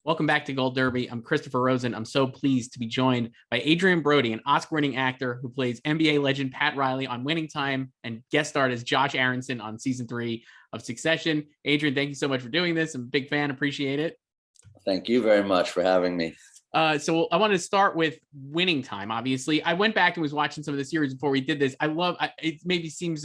Welcome back to Gold Derby. I'm Christopher Rosen. I'm so pleased to be joined by Adrien Brody, an Oscar-winning actor who plays NBA legend Pat Riley on Winning Time and guest starred as Josh Aaronson on season 3 of Succession. Adrien, thank you so much for doing this. I'm a big fan. Appreciate it. Thank you very much for having me. So I want to start with Winning Time. Obviously, I went back and was watching some of the series before we did this. It maybe seems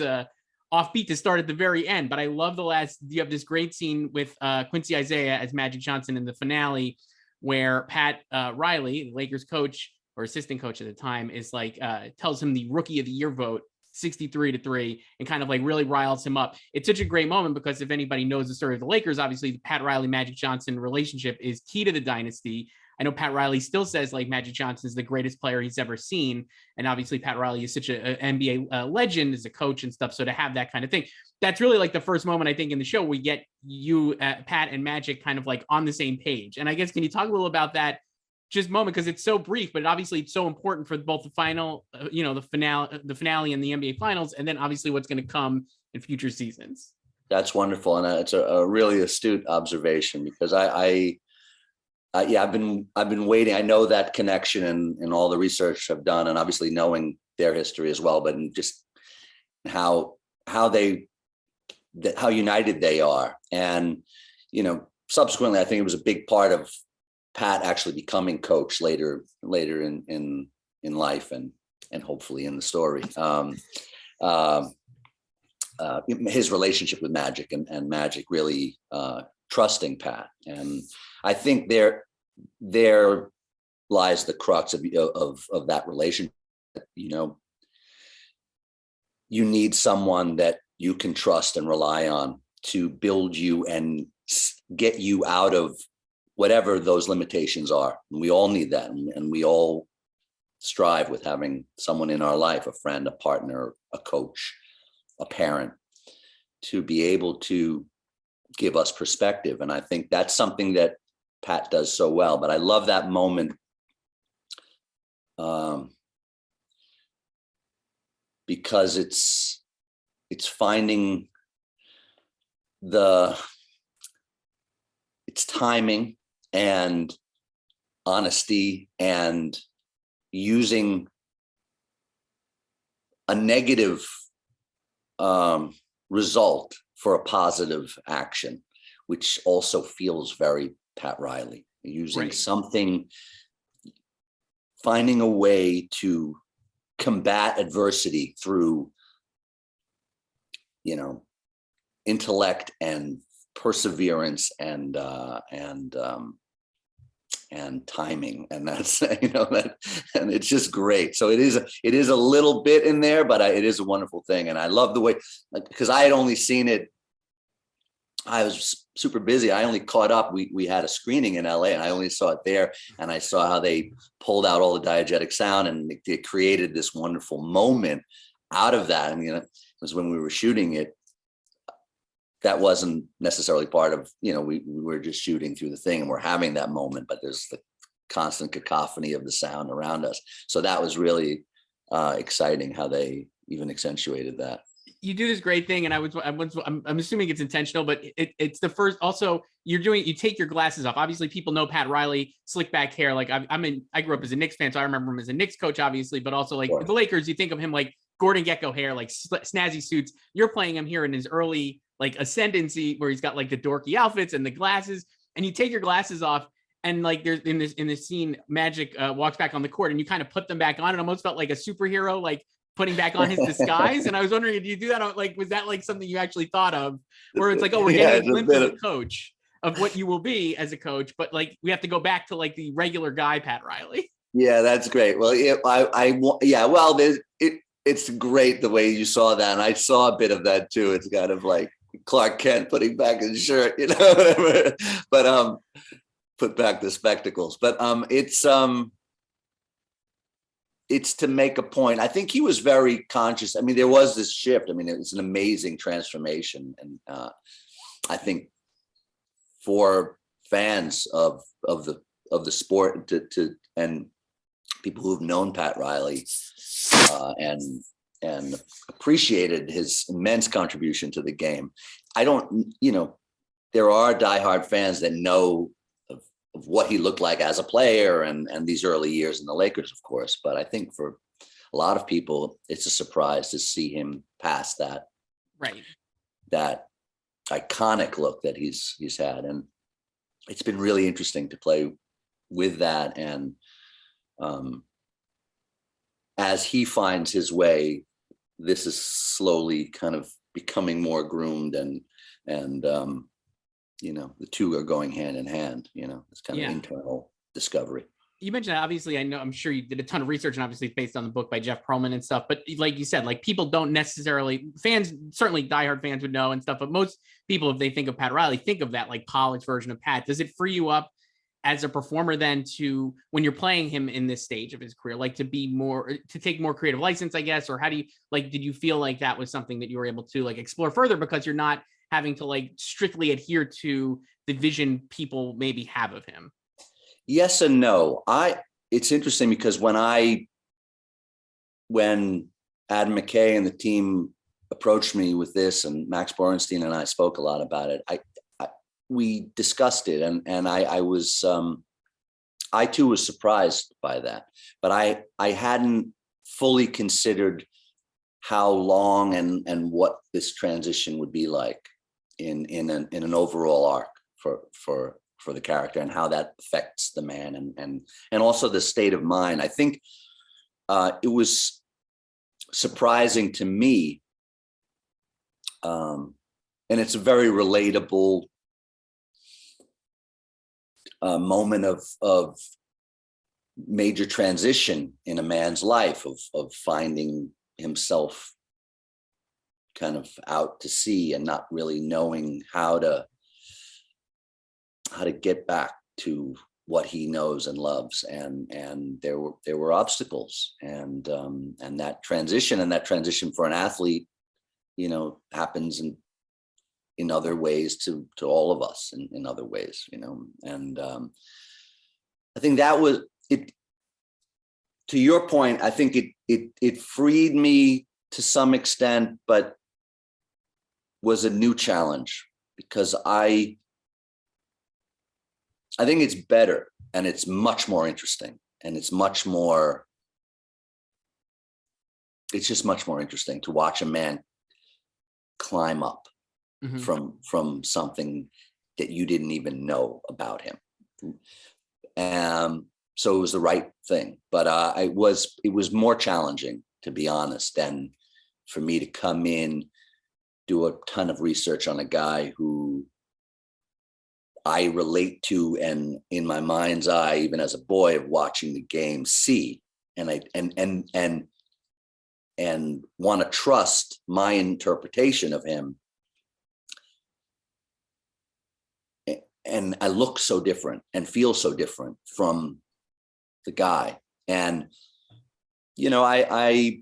offbeat to start at the very end, but I love you have this great scene with Quincy Isaiah as Magic Johnson in the finale, where Pat Riley, the Lakers coach or assistant coach at the time, is like tells him the Rookie of the Year vote 63-3 and kind of like really riles him up. It's such a great moment because if anybody knows the story of the Lakers, obviously the Pat Riley Magic Johnson relationship is key to the dynasty. I know Pat Riley still says like Magic Johnson is the greatest player he's ever seen. And obviously Pat Riley is such an NBA legend as a coach and stuff. So to have that kind of thing, that's really like the first moment I think in the show we get you, Pat and Magic kind of like on the same page. And I guess, can you talk a little about that just moment? Because it's so brief, but obviously it's so important for both the final, the finale and the NBA finals. And then obviously what's going to come in future seasons. That's wonderful. And it's a really astute observation because I've been waiting. I know that connection and all the research I've done, and obviously knowing their history as well, but just how united they are. And, subsequently, I think it was a big part of Pat actually becoming coach later in life and hopefully in the story. His relationship with Magic and Magic really trusting Pat. And I think there lies the crux of that relationship. You need someone that you can trust and rely on to build you and get you out of whatever those limitations are. And we all need that. And we all strive with having someone in our life, a friend, a partner, a coach, a parent, to be able to give us perspective. And I think that's something that Pat does so well. But I love that moment because it's finding it's timing and honesty and using a negative result for a positive action, which also feels very Pat Riley, using Right. something, finding a way to combat adversity through, intellect and perseverance and timing. And that's, and it's just great. So it is a little bit in there, but it is a wonderful thing. And I love the way, because I had only seen it, I was super busy. I only caught up. We had a screening in LA and I only saw it there. And I saw how they pulled out all the diegetic sound and it created this wonderful moment out of that. And, it was when we were shooting it, that wasn't necessarily part of, we were just shooting through the thing and we're having that moment, but there's the constant cacophony of the sound around us. So that was really exciting how they even accentuated that. You do this great thing, and I'm assuming it's intentional, but it's the first. Also, you take your glasses off. Obviously, people know Pat Riley, slick back hair. Like I grew up as a Knicks fan, so I remember him as a Knicks coach, obviously. But also, like the Lakers, you think of him like Gordon Gekko hair, like snazzy suits. You're playing him here in his early like ascendancy, where he's got like the dorky outfits and the glasses, and you take your glasses off. And like there's in this scene, Magic walks back on the court, and you kind of put them back on. It almost felt like a superhero, like putting back on his disguise. And I was wondering, do you do that? Like, was that like something you actually thought of, where it's like, oh, we're getting a glimpse of a coach of what you will be as a coach, but like we have to go back to like the regular guy, Pat Riley. Yeah, that's great. Well, it's great the way you saw that, and I saw a bit of that too. It's kind of like Clark Kent putting back his shirt, whatever. But put back the spectacles. But it's to make a point. I think he was very conscious. I mean, there was this shift. I mean, it's an amazing transformation. And I think for fans of the sport and people who've known Pat Riley and appreciated his immense contribution to the game, there are diehard fans that know of what he looked like as a player and these early years in the Lakers, of course. But I think for a lot of people, it's a surprise to see him past that, right, that iconic look that he's had. And it's been really interesting to play with that. And as he finds his way, this is slowly kind of becoming more groomed, and you know, the two are going hand in hand. You know, it's kind of internal discovery. You mentioned that, obviously, I know, I'm sure you did a ton of research, and obviously it's based on the book by Jeff Pearlman and stuff. But like you said, like, people don't necessarily, fans, certainly diehard fans would know and stuff, but most people, if they think of Pat Riley, think of that like polished version of Pat. Does it free you up as a performer then to, when you're playing him in this stage of his career, like to be more, to take more creative license, I guess? Or how do you, like, did you feel like that was something that you were able to like explore further because you're not having to like strictly adhere to the vision people maybe have of him? Yes and no. It's interesting because when Adam McKay and the team approached me with this, and Max Borenstein and I spoke a lot about it, we discussed it, and I was I too was surprised by that, but I hadn't fully considered how long and what this transition would be like in an overall arc for the character, and how that affects the man, and also the state of mind. I think it was surprising to me, and it's a very relatable moment of major transition in a man's life, of finding himself kind of out to sea and not really knowing how to get back to what he knows and loves, and there were obstacles, and that transition for an athlete, you know, happens in other ways to all of us, in other ways, you know. And I think that was it. To your point, I think it freed me to some extent, but was a new challenge, because I think it's better, and it's much more interesting, and it's just much more interesting to watch a man climb up from something that you didn't even know about him. So it was the right thing, but it was more challenging, to be honest, than for me to come in, do a ton of research on a guy who I relate to, and in my mind's eye, even as a boy of watching the game, see, and want to trust my interpretation of him. And I look so different and feel so different from the guy. And, you know, I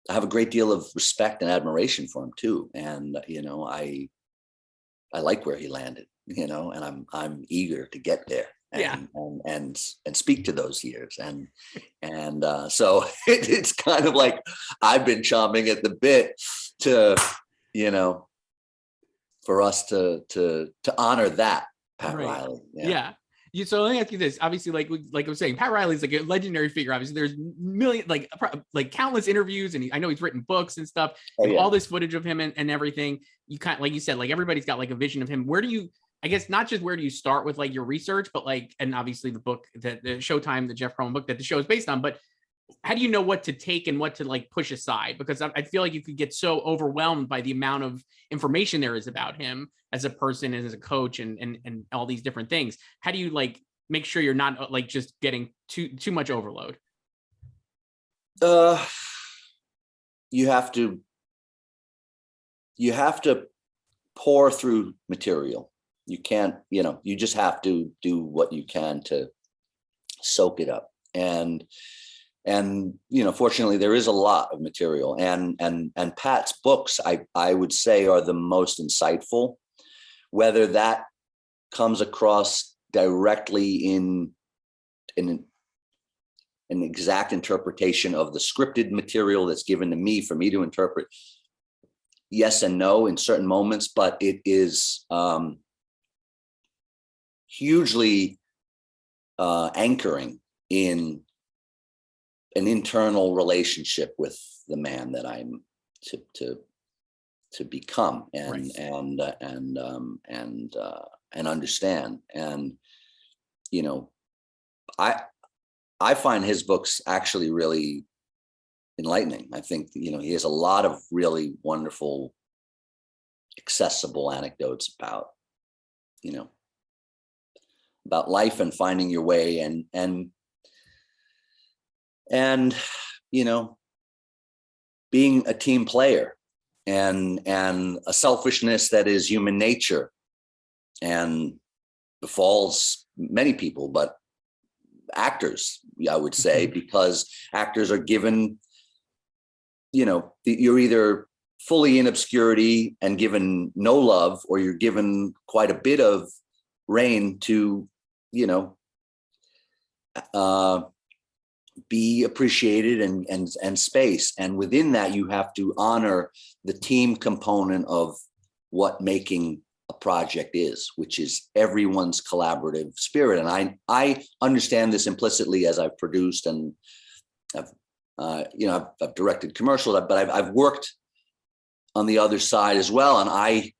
have a great deal of respect and admiration for him too. And, you know, I like where he landed, you know, and I'm eager to get there and speak to those years. And so it's kind of like I've been chomping at the bit to, you know, for us to honor that Pat Riley. Yeah. So let me ask you this. Obviously, like I was saying, Pat Riley's like a legendary figure. Obviously, there's like countless interviews, and I know he's written books and stuff. All this footage of him and everything. You kind, like you said, like everybody's got like a vision of him. Where do you, I guess, not just where do you start with like your research, but like, and obviously the book, the Showtime, the Jeff Pearlman book that the show is based on, but how do you know what to take and what to like push aside? Because I feel like you could get so overwhelmed by the amount of information there is about him as a person and as a coach and all these different things. How do you like make sure you're not like just getting too much overload? You have to pour through material. You can't, you know, you just have to do what you can to soak it up. And you know, fortunately, there is a lot of material, and Pat's books, I would say, are the most insightful. Whether that comes across directly in an exact interpretation of the scripted material that's given to me for me to interpret, yes and no in certain moments, but it is hugely anchoring in an internal relationship with the man that I'm to become and understand. And I find his books actually really enlightening. I think he has a lot of really wonderful, accessible anecdotes about about life and finding your way and being a team player and a selfishness that is human nature and befalls many people, but actors, I would say, because actors are given, you're either fully in obscurity and given no love, or you're given quite a bit of reign to, be appreciated and space. And within that, you have to honor the team component of what making a project is, which is everyone's collaborative spirit. And I understand this implicitly as I've produced and I've directed commercials, but I've worked on the other side as well. And I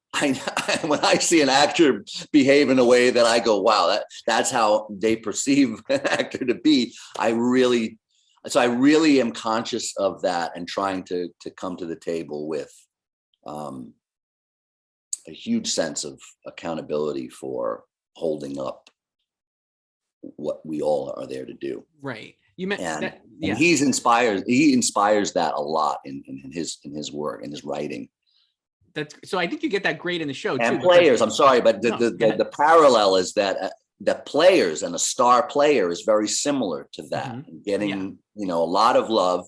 when I see an actor behave in a way that I go, wow, that's how they perceive an actor to be. I really am conscious of that and trying to come to the table with a huge sense of accountability for holding up what we all are there to do. Right. You meant and, that, yeah. And he inspires that a lot in his work, in his writing. So I think you get that great in the show and too. Players, I'm sorry, but the parallel is that Players and a star player is very similar to that. Mm-hmm. Getting a lot of love,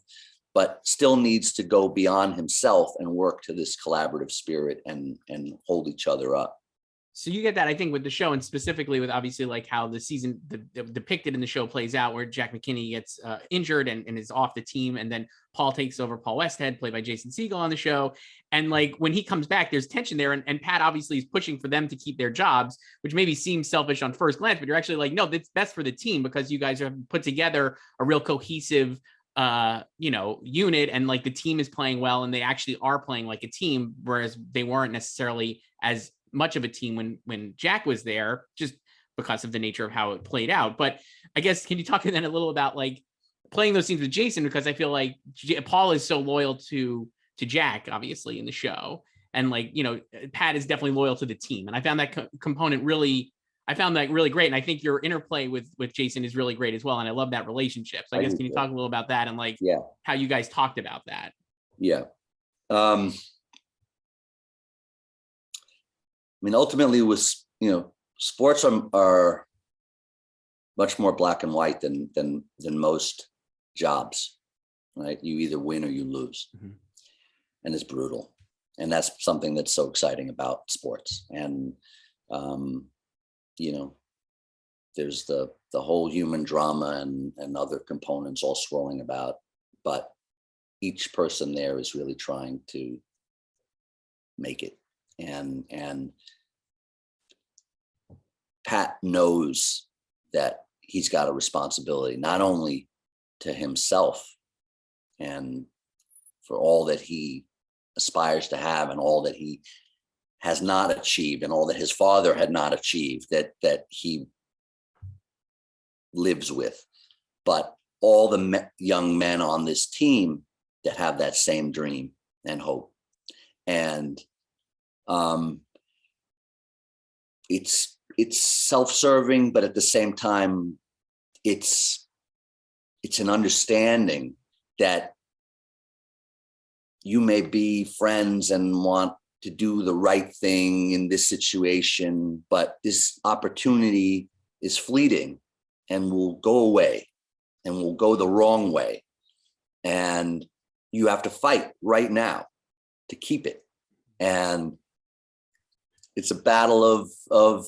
but still needs to go beyond himself and work to this collaborative spirit and hold each other up. So you get that, I think, with the show, and specifically with obviously like how the season depicted in the show plays out, where Jack McKinney gets injured and is off the team, and then Paul takes over, Paul Westhead, played by Jason Segel on the show. And like when he comes back, there's tension there, and Pat obviously is pushing for them to keep their jobs, which maybe seems selfish on first glance, but you're actually like, no, that's best for the team because you guys have put together a real cohesive unit, and like the team is playing well, and they actually are playing like a team, whereas they weren't necessarily as much of a team when Jack was there, just because of the nature of how it played out. But I guess, can you talk then a little about like playing those scenes with Jason? Because I feel like Paul is so loyal to Jack, obviously, in the show. And like, Pat is definitely loyal to the team. And I found that component really great. And I think your interplay with Jason is really great as well. And I love that relationship. So I guess, can you talk a little about that and like how you guys talked about that? Yeah. I mean, ultimately, sports are much more black and white than most jobs, right? You either win or you lose, and it's brutal, and that's something that's so exciting about sports. And there's the whole human drama and other components all swirling about, but each person there is really trying to make it. And Pat knows that he's got a responsibility, not only to himself and for all that he aspires to have and all that he has not achieved and all that his father had not achieved that he lives with, but all the young men on this team that have that same dream and hope. And it's self-serving, but at the same time, it's an understanding that you may be friends and want to do the right thing in this situation, but this opportunity is fleeting and will go away and will go the wrong way. And you have to fight right now to keep it. And it's a battle of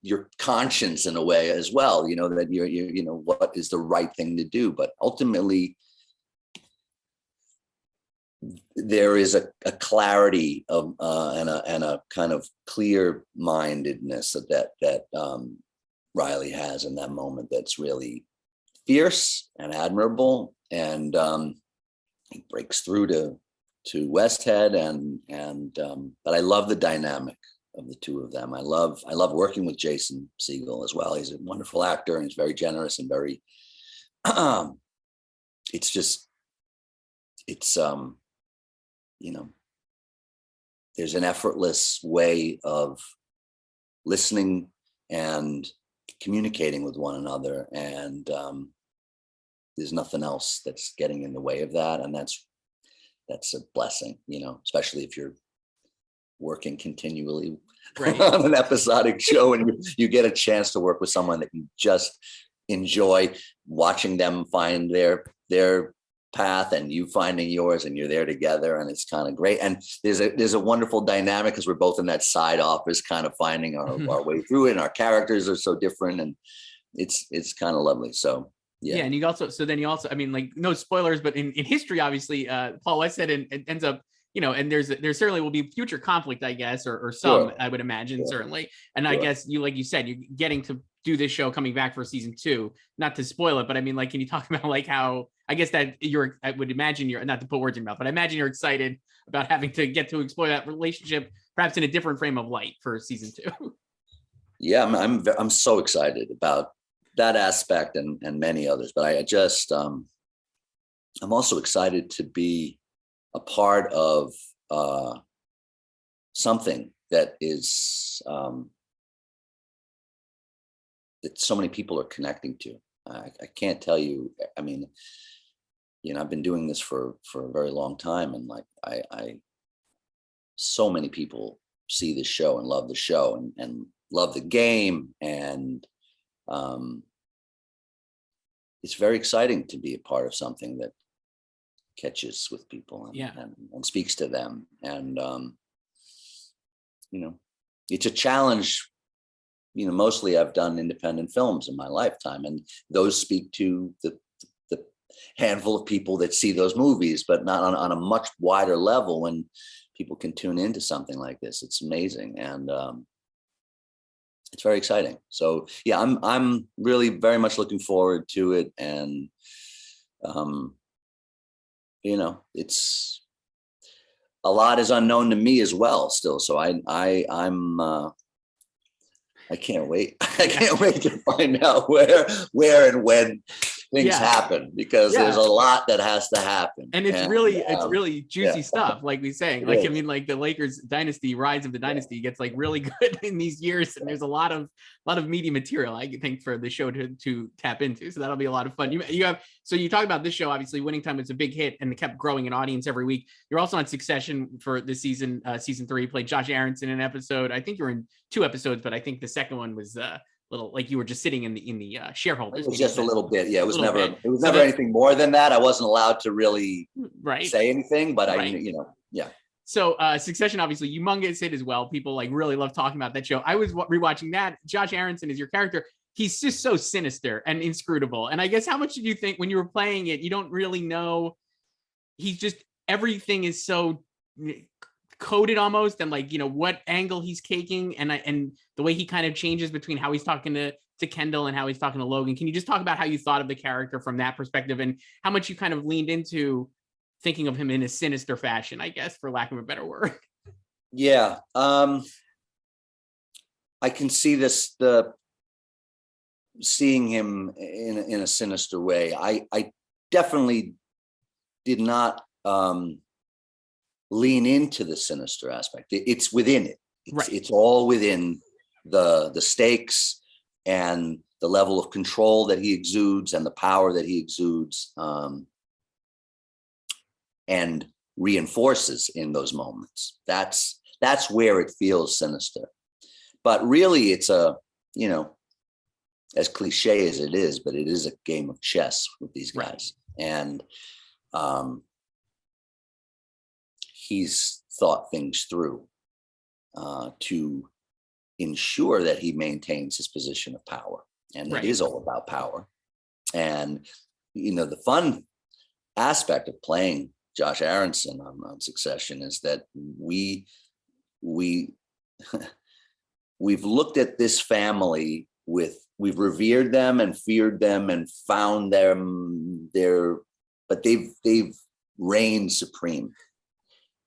your conscience in a way as well, that you're what is the right thing to do. But ultimately, there is a clarity of and a kind of clear mindedness that Riley has in that moment that's really fierce and admirable. And he breaks through to Westhead, but I love the dynamic of the two of them. I love working with Jason Segel as well. He's a wonderful actor and he's very generous and very you know, there's an effortless way of listening and communicating with one another, and there's nothing else that's getting in the way of that, and that's a blessing, you know, especially if you're working continually on an episodic show and you get a chance to work with someone that you just enjoy watching them find their path and you finding yours, and you're there together, and it's kind of great. And there's a wonderful dynamic because we're both in that side office kind of finding our way through it, and our characters are so different, and it's kind of lovely. So yeah. And you also I mean, like, no spoilers, but in history, obviously, Paul Westhead and ends up, you know, and there certainly will be future conflict, I guess, or some, sure. I would imagine, certainly. And sure. I guess like you said, you're getting to do this show coming back for season 2, not to spoil it, but I mean, like, can you talk about like how, I guess that I would imagine you're, not to put words in your mouth, but I imagine you're excited about having to get to explore that relationship, perhaps in a different frame of light for season 2. Yeah, I'm so excited about that aspect and many others, but I just, I'm also excited to be a part of something that is that so many people are connecting to. I can't tell you. I mean, you know, I've been doing this for a very long time, and like so many people see the show and love the show and love the game, and it's very exciting to be a part of something that catches with people and speaks to them. And, you know, it's a challenge. You know, mostly I've done independent films in my lifetime, and those speak to the handful of people that see those movies, but not on a much wider level. When people can tune into something like this, it's amazing. And it's very exciting. So yeah, I'm really very much looking forward to it. And, you know, it's a lot is unknown to me as well still. So I can't wait. I can't wait to find out where and when things happen, because there's a lot that has to happen. And it's really juicy stuff, like we saying. Like, I mean, like the Lakers dynasty, rise of the dynasty gets like really good in these years, and there's a lot of meaty material, I think, for the show to tap into. So that'll be a lot of fun. You have, so you talk about this show, obviously Winning Time was a big hit and it kept growing in audience every week. You're also on Succession for this season, season 3. You played Josh Aaronson in an episode. I think you were in 2 episodes, but I think the second one was little, like you were just sitting in the shareholders. It was just a little bit. Yeah, it was never anything more than that. I wasn't allowed to really say anything, but So Succession, obviously humongous hit as well. People like really love talking about that show. I was rewatching that. Josh Aaronson is your character. He's just so sinister and inscrutable. And I guess, how much did you think when you were playing it, you don't really know, he's just, everything is so coded almost, and like, you know, what angle he's taking, and the way he kind of changes between how he's talking to Kendall and how he's talking to Logan. Can you just talk about how you thought of the character from that perspective, and how much you kind of leaned into thinking of him in a sinister fashion, I guess, for lack of a better word? Yeah. I can see seeing him in a sinister way. I definitely did not lean into the sinister aspect. It's within it. It's all within the stakes and the level of control that he exudes and the power that he exudes, and reinforces in those moments. That's where it feels sinister. But really, it's a, you know, as cliche as it is, but it is a game of chess with these guys. And he's thought things through to ensure that he maintains his position of power. And it is all about power. And, you know, the fun aspect of playing Josh Aaronson on Succession is that we've looked at this family with we've revered them and feared them and found them there, but they've reigned supreme.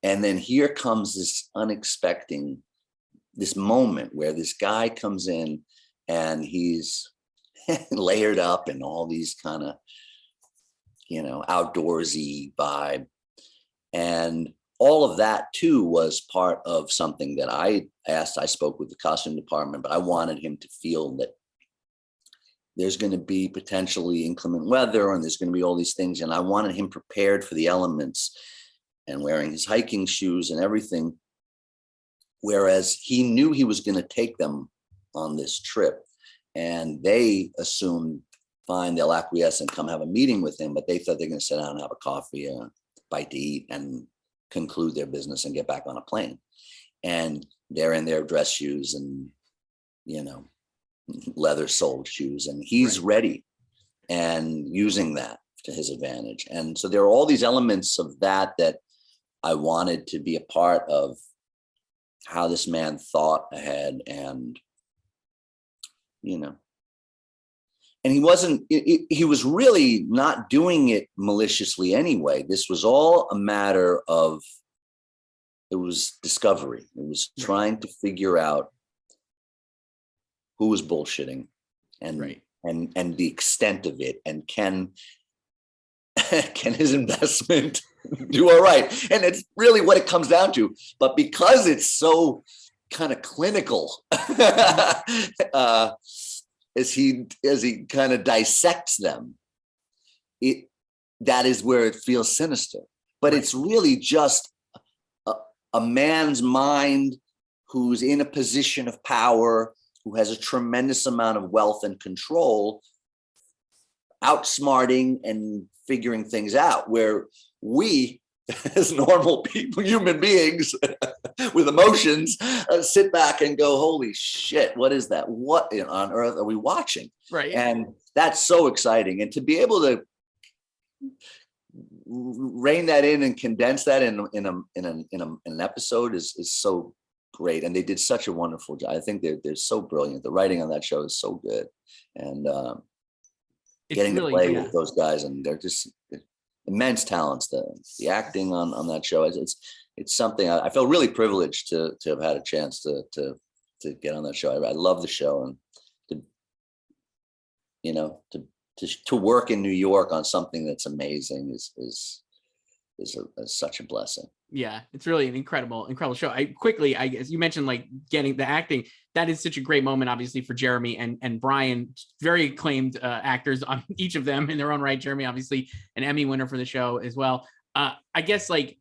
And then here comes this unexpected, this moment where this guy comes in and he's layered up in all these kind of, outdoorsy vibe. And all of that too was part of something that I spoke with the costume department, but I wanted him to feel that there's going to be potentially inclement weather and there's going to be all these things. And I wanted him prepared for the elements and wearing his hiking shoes and everything. Whereas he knew he was going to take them on this trip, and they assumed, fine, they'll acquiesce and come have a meeting with him, but they thought they're going to sit down and have a coffee, a bite to eat, and conclude their business and get back on a plane. And they're in their dress shoes and, leather soled shoes, and he's ready and using that to his advantage. And so there are all these elements of that I wanted to be a part of how this man thought ahead. And, and he was really not doing it maliciously anyway. This was all a matter of, it was discovery. It was trying to figure out who was bullshitting and the extent of it, and can his investment do all right? And it's really what it comes down to. But because it's so kind of clinical, as he kind of dissects them, that is where it feels sinister. But it's really just a man's mind who's in a position of power, who has a tremendous amount of wealth and control, outsmarting and figuring things out, where we, as normal people, human beings with emotions, sit back and go, holy shit, what is that? What on earth are we watching? Right. And that's so exciting. And to be able to rein that in and condense that in an episode is so great. And they did such a wonderful job. I think they're so brilliant. The writing on that show is so good. And getting to play with those guys, and they're just immense talents. The acting on that show, it's something I feel really privileged to have had a chance to get on that show. I love the show, and to work in New York on something that's amazing is such a blessing. Yeah, it's really an incredible show. I guess you mentioned like getting the acting. That is such a great moment, obviously, for Jeremy and Brian, very acclaimed actors on each of them in their own right. Jeremy, obviously, an Emmy winner for the show as well. I guess, like,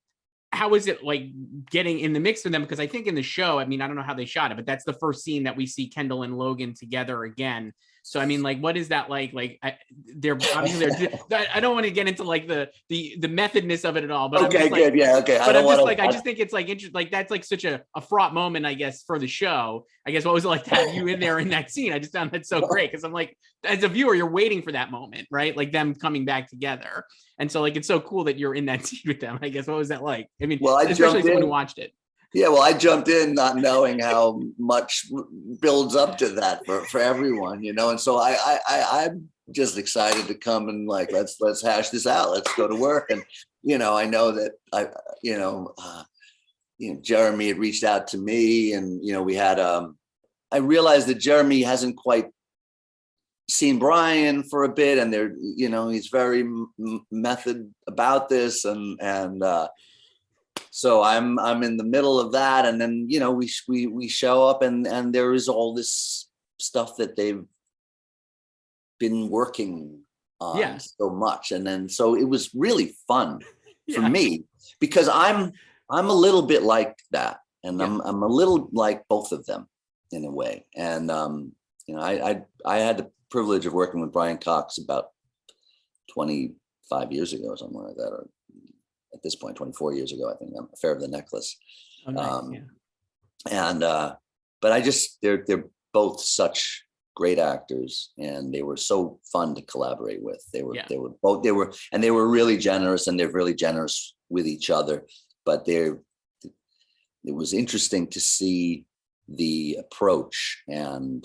how is it like getting in the mix with them? Because I think in the show, I mean, I don't know how they shot it, but that's the first scene that we see Kendall and Logan together again. So, I mean, like, what is that like? Like, they're obviously I don't want to get into like the methodness of it at all, but okay, good. Like, yeah. Okay. But I just think it's like interesting. Like, that's like such a fraught moment, I guess, for the show. I guess, what was it like to have you in there in that scene? I just found that so great. Cause I'm like, as a viewer, you're waiting for that moment, right? Like them coming back together. And so like, it's so cool that you're in that scene with them. I guess, what was that like? I mean, especially someone who watched it. Yeah, well, I jumped in not knowing how much builds up to that for everyone, and so I'm just excited to come and like let's hash this out. Let's go to work, and I know that Jeremy had reached out to me, and we had I realized that Jeremy hasn't quite seen Brian for a bit, and he's very method about this, and so I'm in the middle of that, and then we show up, and there is all this stuff that they've been working on so much, and then so it was really fun for me, because I'm a little bit like that, and I'm a little like both of them in a way, and I had the privilege of working with Brian Cox about 25 years ago or something like that, or at this point 24 years ago, I think, Affair of the Necklace. Oh, nice. And but they're both such great actors, and they were so fun to collaborate with. They were really generous, and they're really generous with each other, but it was interesting to see the approach, and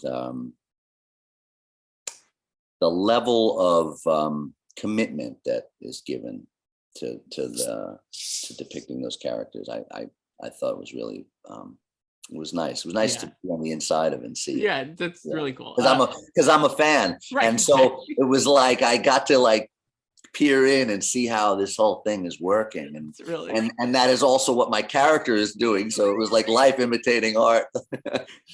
the level of commitment that is given to depicting those characters, I thought was really it was nice. It was nice to be on the inside of it and see it. Yeah, that's really cool. Because I'm a fan, right, and so it was like I got to like peer in and see how this whole thing is working, and that is also what my character is doing. So it was like life imitating art.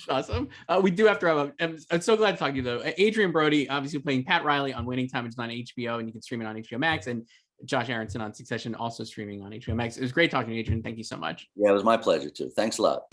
Awesome. We do have to wrap up. I'm so glad to talk to you though. Adrien Brody, obviously playing Pat Riley on Winning Time, which is on HBO, and you can stream it on HBO Max. And Josh Aaronson on Succession, also streaming on HBO Max. It was great talking to you, Adrien. Thank you so much. Yeah, it was my pleasure too. Thanks a lot.